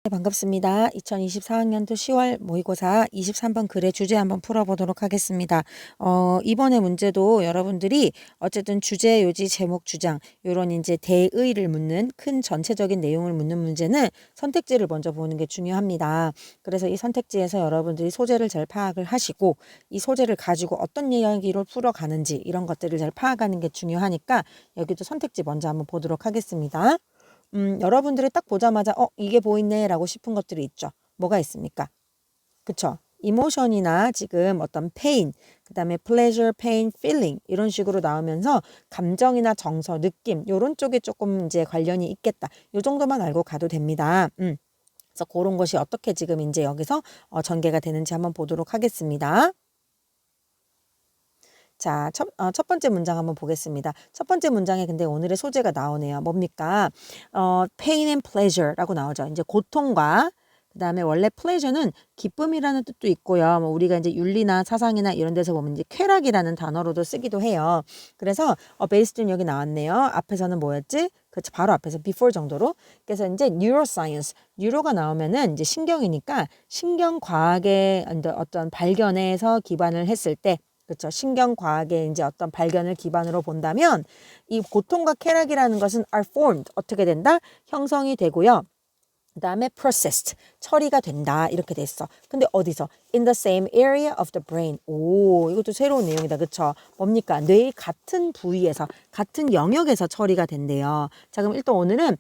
네, 반갑습니다. 2024학년도 10월 모의고사 23번 글의 주제 한번 풀어보도록 하겠습니다. 이번에 문제도 여러분들이 어쨌든 주제, 요지, 제목, 주장 요런 이제 대의를 묻는 큰 전체적인 내용을 묻는 문제는 선택지를 먼저 보는 게 중요합니다. 그래서 이 선택지에서 여러분들이 소재를 잘 파악을 하시고 이 소재를 가지고 어떤 이야기를 풀어가는지 이런 것들을 잘 파악하는 게 중요하니까 여기도 선택지 먼저 한번 보도록 하겠습니다. 여러분들이 딱 보자마자 이게 보이네 라고 싶은 것들이 있죠. 뭐가 있습니까? 그쵸? 이모션이나 지금 어떤 pain, 그 다음에 pleasure, pain, feeling 이런 식으로 나오면서 감정이나 정서, 느낌 요런 쪽에 조금 이제 관련이 있겠다. 요 정도만 알고 가도 됩니다. 그래서 그런 것이 어떻게 지금 이제 여기서 전개가 되는지 한번 보도록 하겠습니다. 자, 첫 번째 문장 한번 보겠습니다. 첫 번째 문장에 근데 오늘의 소재가 나오네요. 뭡니까? pain and pleasure라고 나오죠. 이제 고통과 그다음에 원래 pleasure는 기쁨이라는 뜻도 있고요. 뭐 우리가 이제 윤리나 사상이나 이런 데서 보면 이제 쾌락이라는 단어로도 쓰기도 해요. 그래서 베이스는 여기 나왔네요. 앞에서는 뭐였지? 그렇죠. 바로 앞에서 before 정도로. 그래서 이제 neuroscience, 뉴로가 나오면은 이제 신경이니까 신경과학의 어떤 발견에서 기반을 했을 때 그렇죠. 신경과학의 이제 어떤 발견을 기반으로 본다면 이 고통과 쾌락이라는 것은 are formed 어떻게 된다? 형성이 되고요. 그 다음에 processed 처리가 된다 이렇게 됐어. 근데 어디서? In the same area of the brain. 오, 이것도 새로운 내용이다. 그쵸? 뭡니까? 뇌의 같은 부위에서 같은 영역에서 처리가 된대요. 자, 그럼 일단 오늘은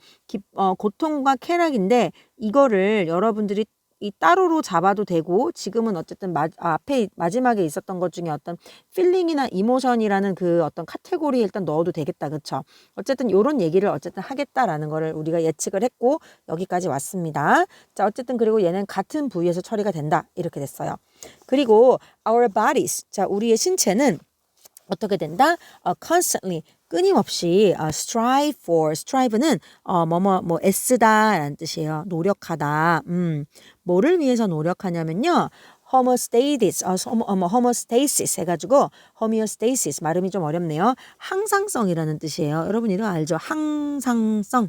고통과 쾌락인데 이거를 여러분들이 이 따로로 잡아도 되고 지금은 어쨌든 앞에 마지막에 있었던 것 중에 어떤 필링이나 이모션이라는 그 어떤 카테고리에 일단 넣어도 되겠다. 그쵸? 어쨌든 요런 얘기를 어쨌든 하겠다라는 거를 우리가 예측을 했고 여기까지 왔습니다. 자, 어쨌든 그리고 얘는 같은 부위에서 처리가 된다. 이렇게 됐어요. 그리고 our bodies. 자, 우리의 신체는 어떻게 된다? constantly 끊임없이 strive for strive는 애쓰다라는 뜻이에요. 노력하다. 뭐를 위해서 노력하냐면요. homeostasis 해가지고 homeostasis 발음이 좀 어렵네요. 항상성이라는 뜻이에요. 여러분 이거 알죠? 항상성.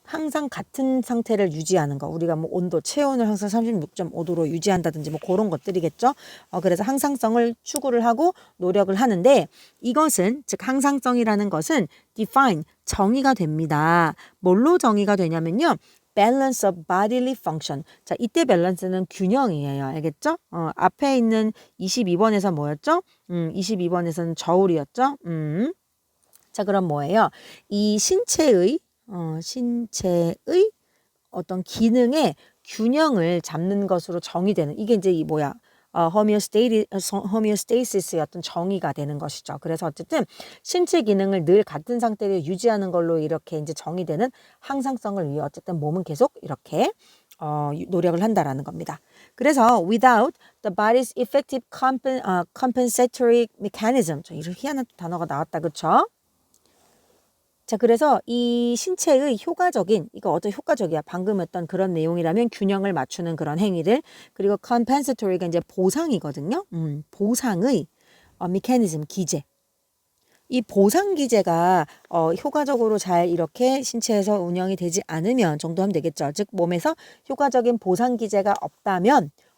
항상 같은 상태를 유지하는 거. 우리가 뭐 온도, 체온을 항상 36.5도로 유지한다든지 뭐 그런 것들이겠죠. 그래서 항상성을 추구를 하고 노력을 하는데 이것은 즉 항상성이라는 것은 define 정의가 됩니다. 뭘로 정의가 되냐면요. balance of bodily function. 자, 이때 밸런스는 균형이에요. 알겠죠? 앞에 있는 22번에서 뭐였죠? 22번에서는 저울이었죠? 자, 그럼 뭐예요? 이 신체의 어떤 기능의 균형을 잡는 것으로 정의되는 이게 이제 이 뭐야? 호미오스테이시스의 어떤 정의가 되는 것이죠. 그래서 어쨌든 신체 기능을 늘 같은 상태로 유지하는 걸로 이렇게 이제 정의되는 항상성을 위해 어쨌든 몸은 계속 이렇게 노력을 한다라는 겁니다. 그래서 without the body's effective compensatory mechanism 이런 희한한 단어가 나왔다. 그렇죠? 자, 그래서 이 신체의 효과적인, 이거 어떤 효과적이야? 방금 했던 그런 내용이라면 균형을 맞추는 그런 행위들. 그리고 compensatory가 이제 보상이거든요. 보상의 mechanism, 기제. 이 보상 기제가 효과적으로 잘 이렇게 신체에서 운영이 되지 않으면 정도 하면 되겠죠. 즉 몸에서 효과적인 보상 기제가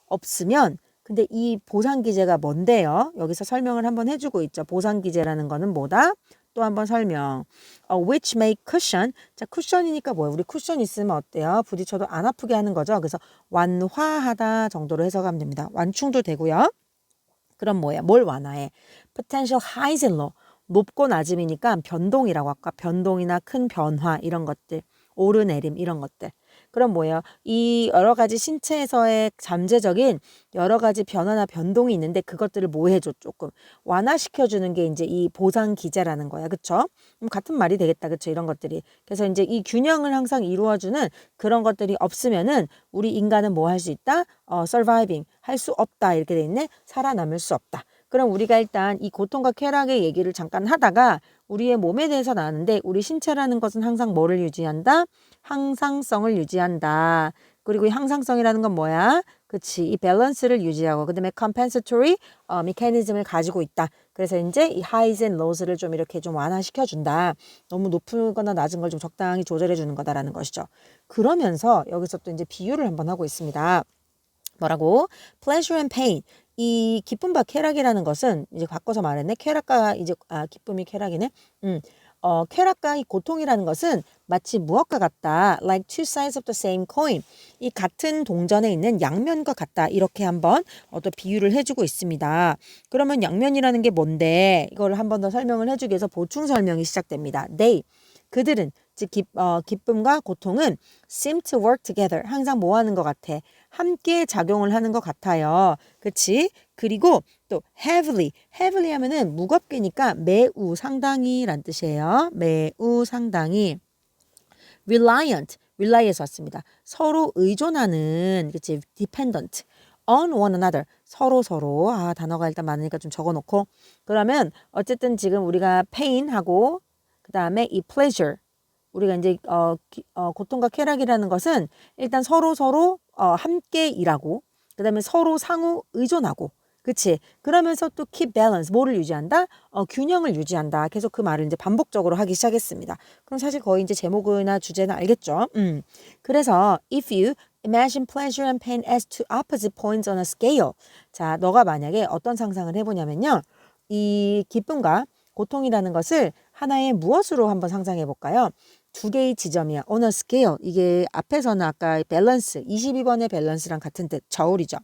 없으면 근데 이 보상 기제가 뭔데요? 여기서 설명을 한번 해주고 있죠. 보상 기제라는 거는 뭐다? 또 한번 설명. which make cushion. 자, 쿠션이니까 뭐예요? 우리 쿠션 있으면 어때요? 부딪혀도 안 아프게 하는 거죠. 그래서 완화하다 정도로 해석하면 됩니다. 완충도 되고요. 그럼 뭐예요? 뭘 완화해? potential highs and low. 높고 낮음이니까 변동이라고 아까 변동이나 큰 변화 이런 것들. 오르내림 이런 것들. 그럼 뭐예요? 이 여러 가지 신체에서의 잠재적인 여러 가지 변화나 변동이 있는데 그것들을 뭐 해줘? 조금 완화시켜주는 게 이제 이 보상 기제라는 거야. 그쵸? 같은 말이 되겠다. 그쵸? 이런 것들이. 그래서 이제 이 균형을 항상 이루어주는 그런 것들이 없으면은 우리 인간은 뭐 할 수 있다? surviving. 할 수 없다. 이렇게 돼 있네. 살아남을 수 없다. 그럼 우리가 일단 이 고통과 쾌락의 얘기를 잠깐 하다가 우리의 몸에 대해서 나왔는데 우리 신체라는 것은 항상 뭐를 유지한다? 항상성을 유지한다. 그리고 이 항상성이라는 건 뭐야? 그치. 이 밸런스를 유지하고 그다음에 compensatory mechanism을 가지고 있다. 그래서 이제 이 highs and lows를 좀 이렇게 좀 완화시켜 준다. 너무 높거나 낮은 걸 좀 적당히 조절해 주는 거다라는 것이죠. 그러면서 여기서 또 이제 비유를 한번 하고 있습니다. 뭐라고? pleasure and pain. 이 기쁨과 쾌락이라는 것은 이제 바꿔서 말했네. 쾌락과 이제 기쁨이 쾌락이네. 쾌락과 이 고통이라는 것은 마치 무엇과 같다. like two sides of the same coin. 이 같은 동전에 있는 양면과 같다. 이렇게 한번 또 비유를 해주고 있습니다. 그러면 양면이라는 게 뭔데? 이걸 한 번 더 설명을 해주기 위해서 보충 설명이 시작됩니다. they. 그들은 즉 기쁨과 고통은 seem to work together. 항상 뭐 하는 것 같아? 함께 작용을 하는 것 같아요. 그치? 그리고 또 heavily. heavily 하면은 무겁게니까 매우 상당히 란 뜻이에요. 매우 상당히. reliant. rely에서 왔습니다. 서로 의존하는, 그치? dependent. on one another. 서로. 단어가 일단 많으니까 좀 적어놓고. 그러면 어쨌든 지금 우리가 pain하고 그 다음에 이 pleasure. 우리가 이제 고통과 쾌락이라는 것은 일단 서로 함께 일하고 그다음에 서로 상호 의존하고 그치? 그러면서 또 keep balance 뭐를 유지한다? 균형을 유지한다. 계속 그 말을 이제 반복적으로 하기 시작했습니다. 그럼 사실 거의 이제 제목이나 주제는 알겠죠? 그래서 if you imagine pleasure and pain as two opposite points on a scale. 자, 너가 만약에 어떤 상상을 해보냐면요. 이 기쁨과 고통이라는 것을 하나의 무엇으로 한번 상상해 볼까요? 두 개의 지점이야. on a scale. 이게 앞에서는 아까 밸런스, 22번의 밸런스랑 같은 뜻, 저울이죠.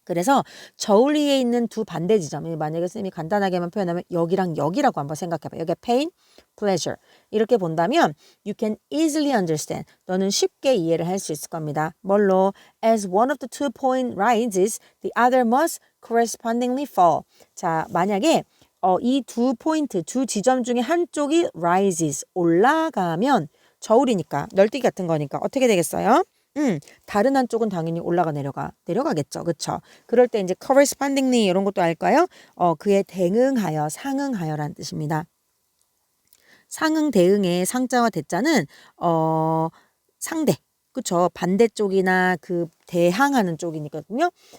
그래서 저울 위에 있는 두 반대 지점, 만약에 쌤이 간단하게만 표현하면 여기랑 여기라고 한번 생각해봐. 여기가 pain, pleasure. 이렇게 본다면 you can easily understand. 너는 쉽게 이해를 할 수 있을 겁니다. 뭘로? As one of the 2 point rises, the other must correspondingly fall. 자, 만약에 이 두 포인트, 두 지점 중에 한쪽이 rises, 올라가면 저울이니까, 널뛰기 같은 거니까 어떻게 되겠어요? 다른 한쪽은 당연히 내려가겠죠. 그쵸? 그럴 때 이제 correspondingly 이런 것도 알까요? 그에 대응하여, 상응하여라는 뜻입니다. 상응, 대응의 상자와 대자는, 상대. 그쵸? 반대쪽이나 그 대항하는 쪽이니까요.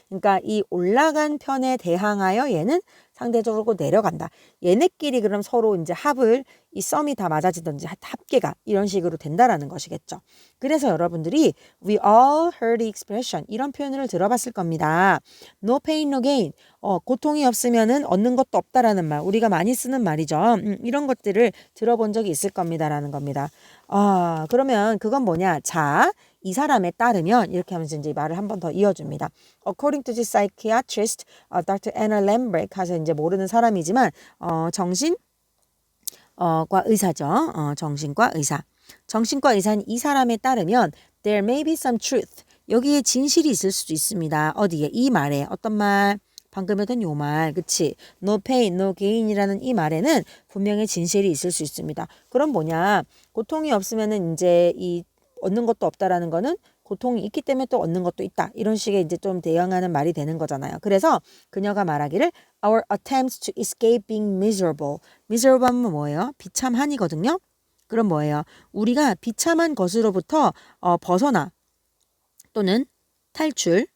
그러니까 이 올라간 편에 대항하여 얘는 상대적으로 내려간다. 얘네끼리 그럼 서로 이제 합을 이 썸이 다 맞아지든지 합계가 이런 식으로 된다라는 것이겠죠. 그래서 여러분들이 we all heard the expression 이런 표현을 들어봤을 겁니다. No pain, no gain. 고통이 없으면은 얻는 것도 없다라는 말. 우리가 많이 쓰는 말이죠. 이런 것들을 들어본 적이 있을 겁니다라는 겁니다. 그러면 그건 뭐냐? 자, 이 사람에 따르면 이렇게 하면서 이제 말을 한 번 더 이어줍니다. According to the psychiatrist, Dr. Anna Lambrick 하서 이제 모르는 사람이지만 과 의사죠. 정신과 의사. 정신과 의사는 이 사람에 따르면 there may be some truth. 여기에 진실이 있을 수도 있습니다. 어디에? 이 말에. 어떤 말? 방금 했던 요 말. 그치? No pain, no gain이라는 이 말에는 분명히 진실이 있을 수 있습니다. 그럼 뭐냐? 고통이 없으면은 이제 이 얻는 것도 없다라는 거는 고통이 있기 때문에 또 얻는 것도 있다. 이런 식의 이제 좀 대응하는 말이 되는 거잖아요. 그래서 그녀가 말하기를 Our attempts to escape being miserable. miserable 하면 뭐예요? 비참한이거든요. 그럼 뭐예요? 우리가 비참한 것으로부터 벗어나 또는 탈출,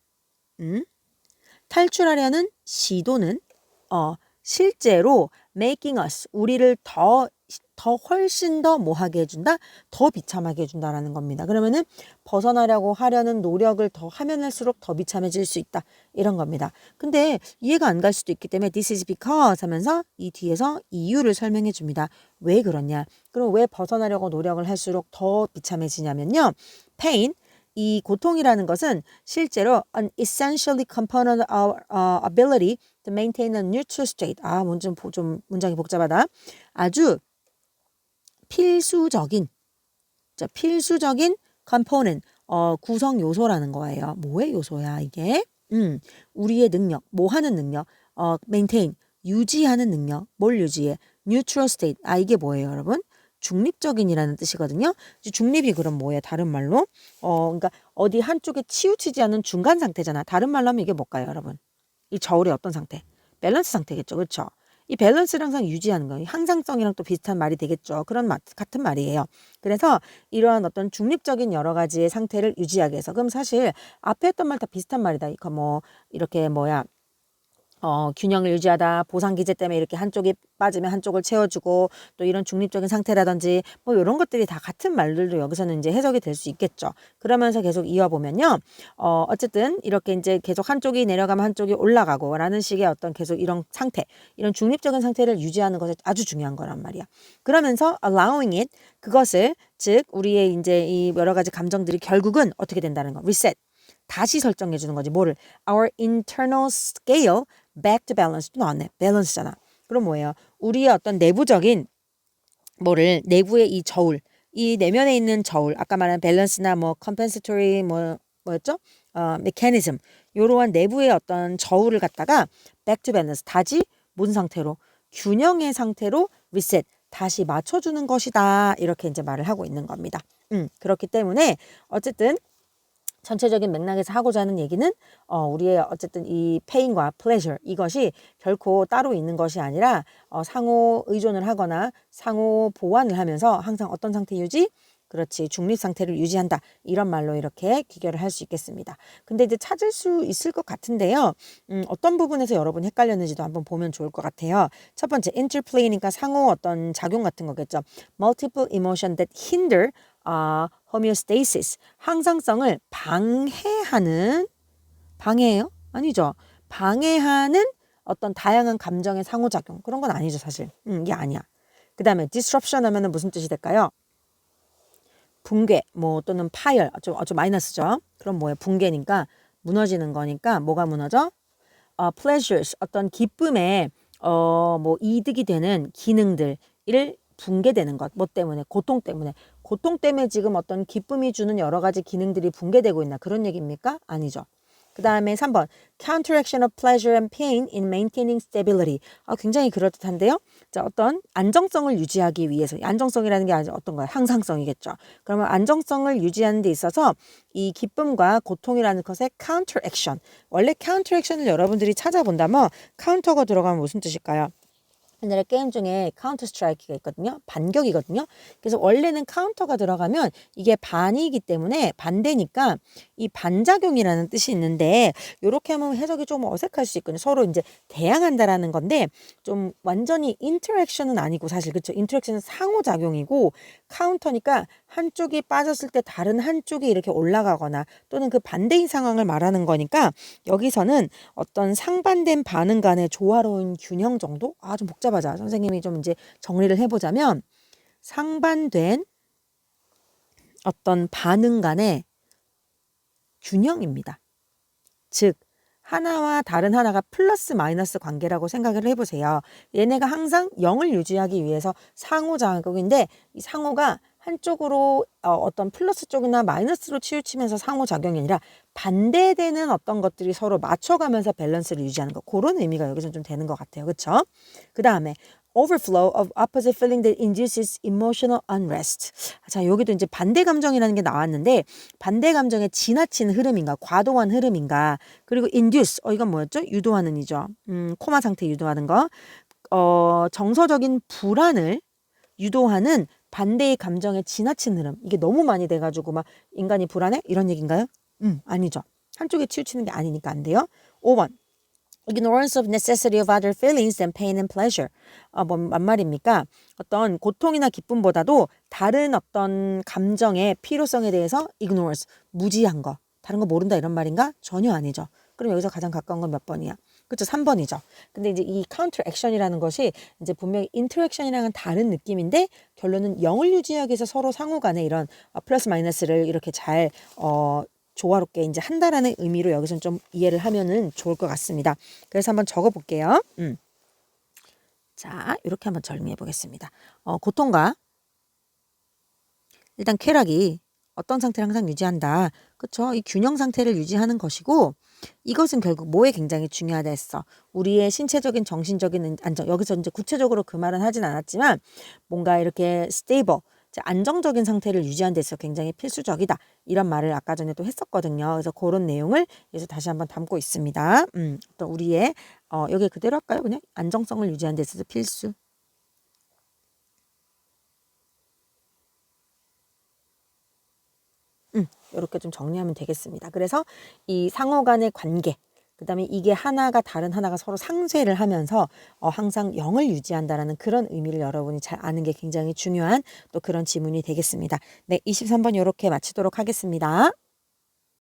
탈출하려는 시도는 실제로 making us, 우리를 더 훨씬 더 뭐하게 해준다? 더 비참하게 해준다라는 겁니다. 그러면은 벗어나려고 하려는 노력을 더 하면 할수록 더 비참해질 수 있다. 이런 겁니다. 근데 이해가 안 갈 수도 있기 때문에 this is because 하면서 이 뒤에서 이유를 설명해 줍니다. 왜 그러냐? 그럼 왜 벗어나려고 노력을 할수록 더 비참해지냐면요. pain, 이 고통이라는 것은 실제로 an essentially component of our ability to maintain a neutral state. 좀 문장이 복잡하다. 아주 필수적인 component, 구성 요소라는 거예요. 뭐의 요소야 이게? 우리의 능력, 뭐 하는 능력? maintain, 유지하는 능력. 뭘 유지해? neutral state. 이게 뭐예요, 여러분? 중립적인이라는 뜻이거든요. 중립이 그럼 뭐예요? 다른 말로? 그러니까 어디 한쪽에 치우치지 않은 중간 상태잖아. 다른 말로 하면 이게 뭘까요, 여러분? 이 저울의 어떤 상태? 밸런스 상태겠죠. 그렇죠? 이 밸런스를 항상 유지하는 거예요. 항상성이랑 또 비슷한 말이 되겠죠. 같은 말이에요. 그래서 이러한 어떤 중립적인 여러 가지의 상태를 유지하기 위해서. 그럼 사실 앞에 했던 말 다 비슷한 말이다. 그러니까 뭐 이렇게 균형을 유지하다, 보상 기제 때문에 이렇게 한쪽이 빠지면 한쪽을 채워주고, 또 이런 중립적인 상태라든지, 뭐 이런 것들이 다 같은 말들도 여기서는 이제 해석이 될 수 있겠죠. 그러면서 계속 이어보면요. 어쨌든 이렇게 이제 계속 한쪽이 내려가면 한쪽이 올라가고, 라는 식의 어떤 계속 이런 상태, 이런 중립적인 상태를 유지하는 것이 아주 중요한 거란 말이야. 그러면서 allowing it, 그것을, 즉, 우리의 이제 이 여러 가지 감정들이 결국은 어떻게 된다는 거, reset. 다시 설정해 주는 거지. 뭐를? Our internal scale back to balance. 또 나왔네. 밸런스잖아. 그럼 뭐예요? 우리의 어떤 내부적인 뭐를 내부의 이 저울, 이 내면에 있는 저울, 아까 말한 밸런스나 뭐 compensatory 뭐였죠? 메커니즘, 요러한 내부의 어떤 저울을 갖다가 back to balance, 다시 무슨 상태로? 균형의 상태로 reset, 다시 맞춰주는 것이다. 이렇게 이제 말을 하고 있는 겁니다. 그렇기 때문에 어쨌든 전체적인 맥락에서 하고자 하는 얘기는 우리의 어쨌든 이 페인과 플레저, 이것이 결코 따로 있는 것이 아니라 상호 의존을 하거나 상호 보완을 하면서 항상 어떤 상태 유지? 그렇지, 중립 상태를 유지한다. 이런 말로 이렇게 귀결을 할 수 있겠습니다. 근데 이제 찾을 수 있을 것 같은데요. 어떤 부분에서 여러분 헷갈렸는지도 한번 보면 좋을 것 같아요. 첫 번째, interplay니까 상호 어떤 작용 같은 거겠죠. Multiple emotion that hinder homeostasis, 항상성을 방해하는, 방해해요? 아니죠. 방해하는 어떤 다양한 감정의 상호작용, 그런 건 아니죠, 사실. 이게 아니야. 그 다음에 disruption 하면은 무슨 뜻이 될까요? 붕괴, 뭐 또는 파열, 좀 마이너스죠. 그럼 뭐예요? 붕괴니까 무너지는 거니까 뭐가 무너져? pleasures, 어떤 기쁨에 뭐 이득이 되는 기능들을 붕괴되는 것. 뭐 때문에? 고통 때문에. 고통 때문에 지금 어떤 기쁨이 주는 여러 가지 기능들이 붕괴되고 있나, 그런 얘기입니까? 아니죠. 그 다음에 3번, counteraction of pleasure and pain in maintaining stability. 굉장히 그럴듯한데요. 자, 어떤 안정성을 유지하기 위해서, 안정성이라는 게 아주 어떤 거예요? 항상성이겠죠. 그러면 안정성을 유지하는 데 있어서 이 기쁨과 고통이라는 것의 counteraction. 원래 counteraction을 여러분들이 찾아본다면 counter가 들어가면 무슨 뜻일까요? 옛날에 게임 중에 카운터 스트라이크가 있거든요. 반격이거든요. 그래서 원래는 카운터가 들어가면 이게 반이기 때문에 반대니까 이 반작용이라는 뜻이 있는데, 이렇게 하면 해석이 좀 어색할 수 있거든요. 서로 이제 대항한다라는 건데 좀 완전히 인터랙션은 아니고, 사실 그렇죠. 인터랙션은 상호작용이고, 카운터니까 한쪽이 빠졌을 때 다른 한쪽이 이렇게 올라가거나 또는 그 반대인 상황을 말하는 거니까, 여기서는 어떤 상반된 반응 간의 조화로운 균형 정도? 좀 복잡하자. 선생님이 좀 이제 정리를 해보자면, 상반된 어떤 반응 간의 균형입니다. 즉, 하나와 다른 하나가 플러스 마이너스 관계라고 생각을 해보세요. 얘네가 항상 0을 유지하기 위해서 상호작용인데, 이 상호가 한쪽으로 어떤 플러스 쪽이나 마이너스로 치우치면서 상호작용이 아니라 반대되는 어떤 것들이 서로 맞춰가면서 밸런스를 유지하는 거, 그런 의미가 여기서 좀 되는 것 같아요. 그렇죠? 그 다음에 overflow of opposite feeling that induces emotional unrest. 자, 여기도 이제 반대 감정이라는 게 나왔는데, 반대 감정의 지나친 흐름인가, 과도한 흐름인가, 그리고 induce, 이건 뭐였죠? 유도하는 이죠. 코마 상태 유도하는 거. 정서적인 불안을 유도하는 반대의 감정의 지나친 흐름. 이게 너무 많이 돼가지고 막 인간이 불안해? 이런 얘기인가요? 아니죠. 한쪽에 치우치는 게 아니니까 안 돼요. 5번. Ignorance of necessity of other feelings than pain and pleasure. 뭔 말입니까? 어떤 고통이나 기쁨보다도 다른 어떤 감정의 필요성에 대해서 ignorance, 무지한 거, 다른 거 모른다 이런 말인가? 전혀 아니죠. 그럼 여기서 가장 가까운 건 몇 번이야? 그렇죠, 3번이죠. 근데 이제 이 counter action이라는 것이 이제 분명히 interaction이랑은 다른 느낌인데, 결론은 0을 유지하기 위해서 서로 상호 간에 이런 플러스 마이너스를 이렇게 잘 조화롭게 이제 한다라는 의미로 여기서는 좀 이해를 하면은 좋을 것 같습니다. 그래서 한번 적어 볼게요. 자, 이렇게 한번 정리해 보겠습니다. 고통과 일단 쾌락이 어떤 상태를 항상 유지한다. 그렇죠? 이 균형 상태를 유지하는 것이고, 이것은 결국 뭐에 굉장히 중요하다 했어. 우리의 신체적인 정신적인 안정. 여기서 이제 구체적으로 그 말은 하진 않았지만, 뭔가 이렇게 stable, 안정적인 상태를 유지하는 데 있어서 굉장히 필수적이다. 이런 말을 아까 전에 또 했었거든요. 그래서 그런 내용을 여기서 다시 한번 담고 있습니다. 또 우리의 여기 그대로 할까요? 그냥 안정성을 유지하는 데 있어서 필수. 이렇게 좀 정리하면 되겠습니다. 그래서 이 상호 간의 관계, 그다음에 이게 하나가 다른 하나가 서로 상쇄를 하면서 항상 0을 유지한다라는 그런 의미를 여러분이 잘 아는 게 굉장히 중요한 또 그런 지문이 되겠습니다. 네, 23번 이렇게 마치도록 하겠습니다.